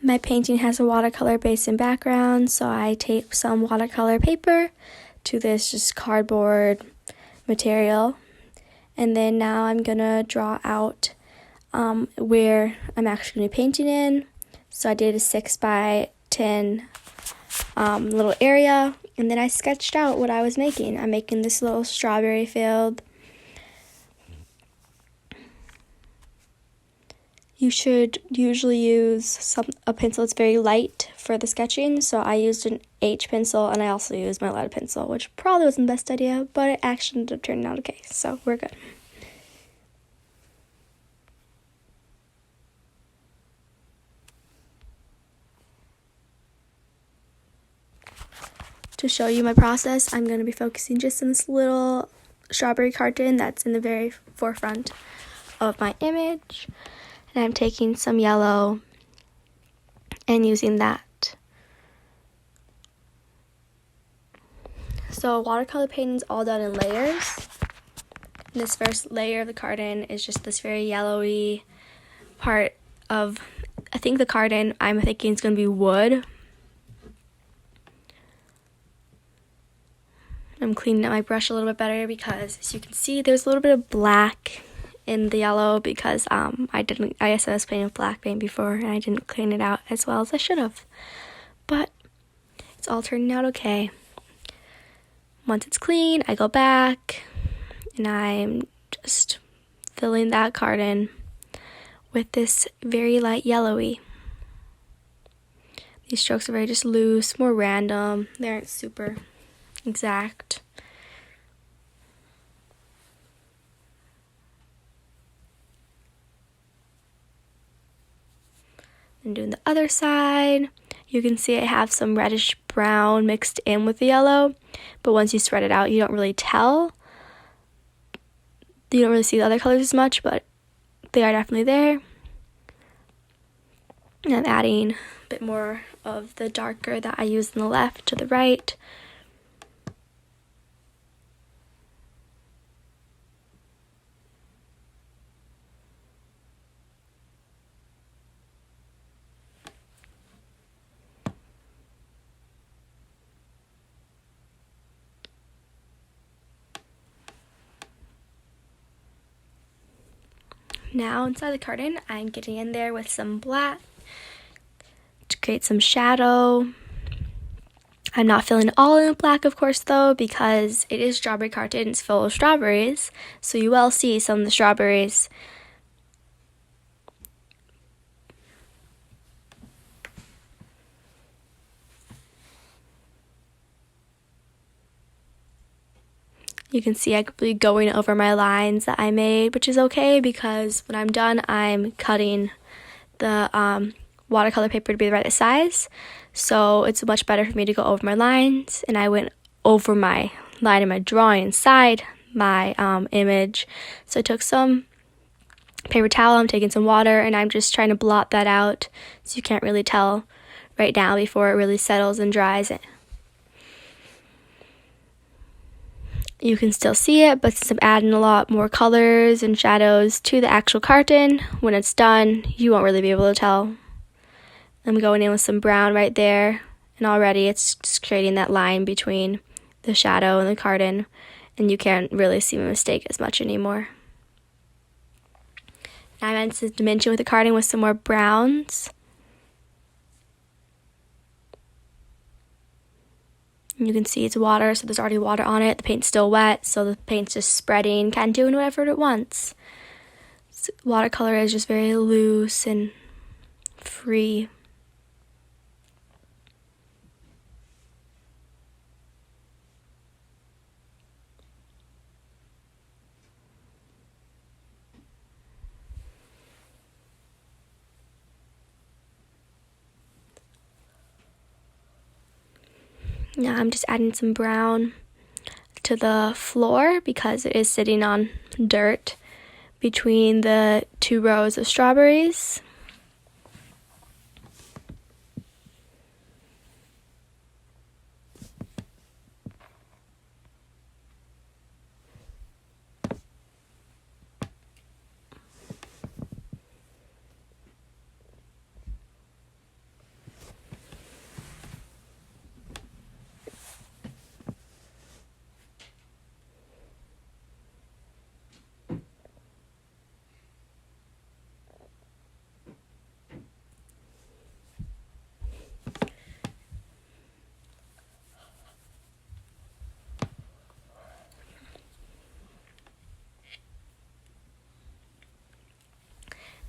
My painting has a watercolor base and background, so I tape some watercolor paper to this just cardboard material. And then now I'm gonna draw out where I'm actually gonna be painting in. So I did a 6x10 little area, and then I sketched out what I was making. I'm making this little strawberry field. You should usually use a pencil that's very light for the sketching, so I used an H pencil, and I also used my lead pencil, which probably wasn't the best idea, but it actually ended up turning out okay, so we're good. To show you my process, I'm going to be focusing just on this little strawberry carton that's in the very forefront of my image. And I'm taking some yellow and using that. So watercolor painting is all done in layers. And this first layer of the carton is just this very yellowy part of, I think the carton I'm thinking is going to be wood. I'm cleaning up my brush a little bit better because, as you can see, there's a little bit of black in the yellow because I guess I was painting with black paint before and I didn't clean it out as well as I should have. But it's all turning out okay. Once it's clean, I go back and I'm just filling that carton with this very light yellowy. These strokes are very just loose, more random. They aren't super exact. And doing the other side, you can see I have some reddish brown mixed in with the yellow, but once you spread it out, you don't really tell. You don't really see the other colors as much, but they are definitely there. And I'm adding a bit more of the darker that I used on the left to the right. Now inside the carton, I'm getting in there with some black to create some shadow. I'm not filling it all in with black, of course, though, because it is strawberry carton. It's full of strawberries, so you will see some of the strawberries. You can see I could be going over my lines that I made, which is okay because when I'm done, I'm cutting the watercolor paper to be the right size. So it's much better for me to go over my lines, and I went over my line in my drawing inside my image. So I took some paper towel, I'm taking some water, and I'm just trying to blot that out so you can't really tell right now before it really settles and dries. You can still see it, but since I'm adding a lot more colors and shadows to the actual carton, when it's done, you won't really be able to tell. I'm going in with some brown right there, and already it's just creating that line between the shadow and the carton, and you can't really see my mistake as much anymore. Now I'm into dimension with the carton with some more browns. You can see it's water, so there's already water on it. The paint's still wet, so the paint's just spreading, kind of doing whatever it wants. Watercolor is just very loose and free. Now I'm just adding some brown to the floor because it is sitting on dirt between the 2 rows of strawberries.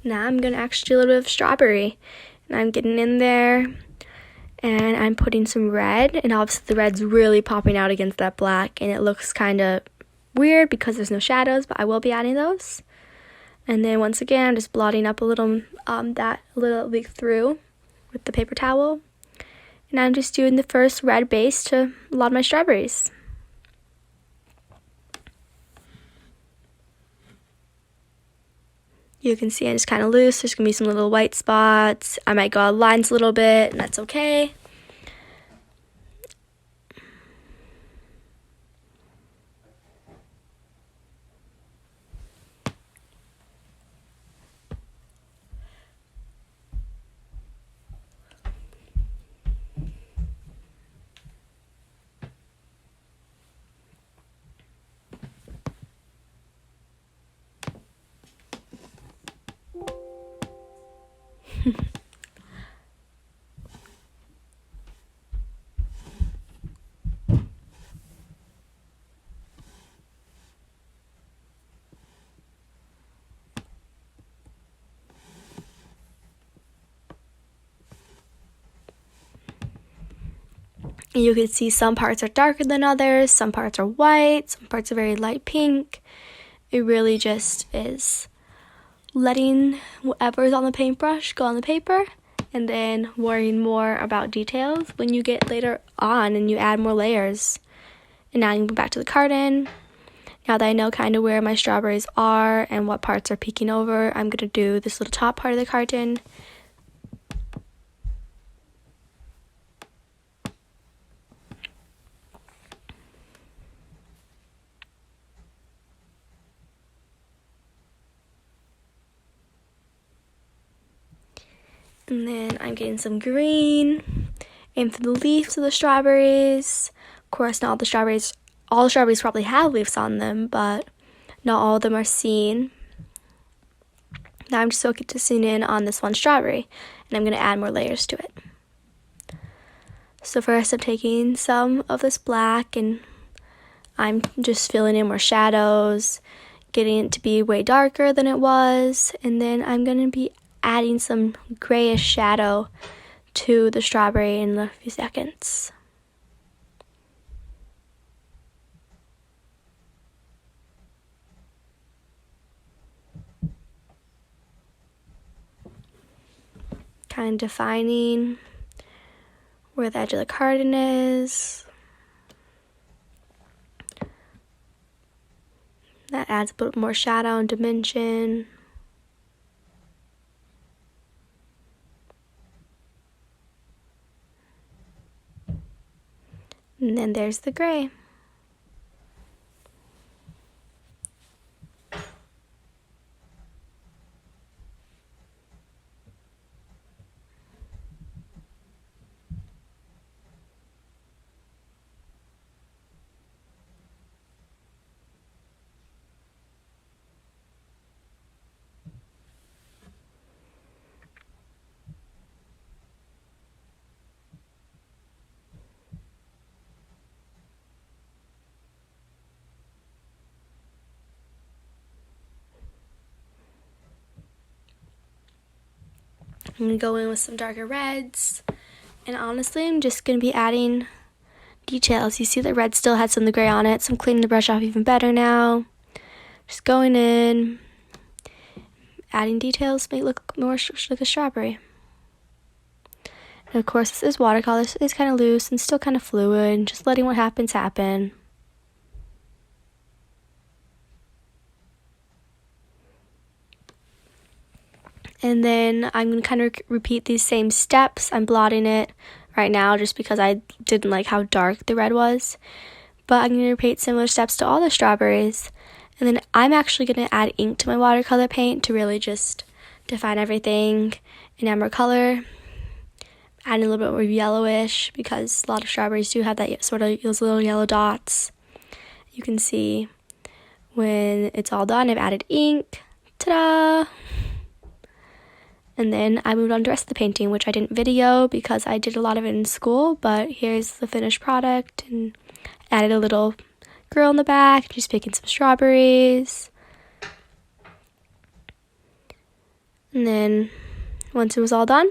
Now I'm going to actually do a little bit of strawberry. And I'm getting in there, and I'm putting some red, and obviously the red's really popping out against that black, and it looks kind of weird because there's no shadows, but I will be adding those. And then once again, I'm just blotting up a little, that little leak through with the paper towel. And I'm just doing the first red base to a lot of my strawberries. You can see it's kind of loose. There's going to be some little white spots. I might go out lines a little bit, and that's okay. You can see some parts are darker than others, some parts are white, some parts are very light pink. It really just is letting whatever is on the paintbrush go on the paper, and then worrying more about details when you get later on and you add more layers. And now you go back to the carton. Now that I know kind of where my strawberries are and what parts are peeking over, I'm going to do this little top part of the carton. And then I'm getting some green, and for the leaves of the strawberries, of course not all the strawberries probably have leaves on them, but not all of them are seen. Now I'm just focusing in on this one strawberry, and I'm going to add more layers to it. So first I'm taking some of this black, and I'm just filling in more shadows, getting it to be way darker than it was, and then I'm going to be adding some grayish shadow to the strawberry in a few seconds. Kind of defining where the edge of the carton is. That adds a bit more shadow and dimension. And then there's the gray. I'm going to go in with some darker reds, and honestly I'm just going to be adding details. You see the red still had some of the gray on it, so I'm cleaning the brush off even better now. Just going in, adding details, make it look more like a strawberry. And of course this is watercolor, so it's kind of loose and still kind of fluid, just letting what happens happen. And then I'm going to kind of repeat these same steps. I'm blotting it right now just because I didn't like how dark the red was. But I'm going to repeat similar steps to all the strawberries. And then I'm actually going to add ink to my watercolor paint to really just define everything in amber color. Adding a little bit more yellowish because a lot of strawberries do have that sort of those little yellow dots. You can see when it's all done, I've added ink. Ta-da! And then I moved on to the rest of the painting, which I didn't video because I did a lot of it in school, but here's the finished product, and added a little girl in the back, just picking some strawberries. And then once it was all done,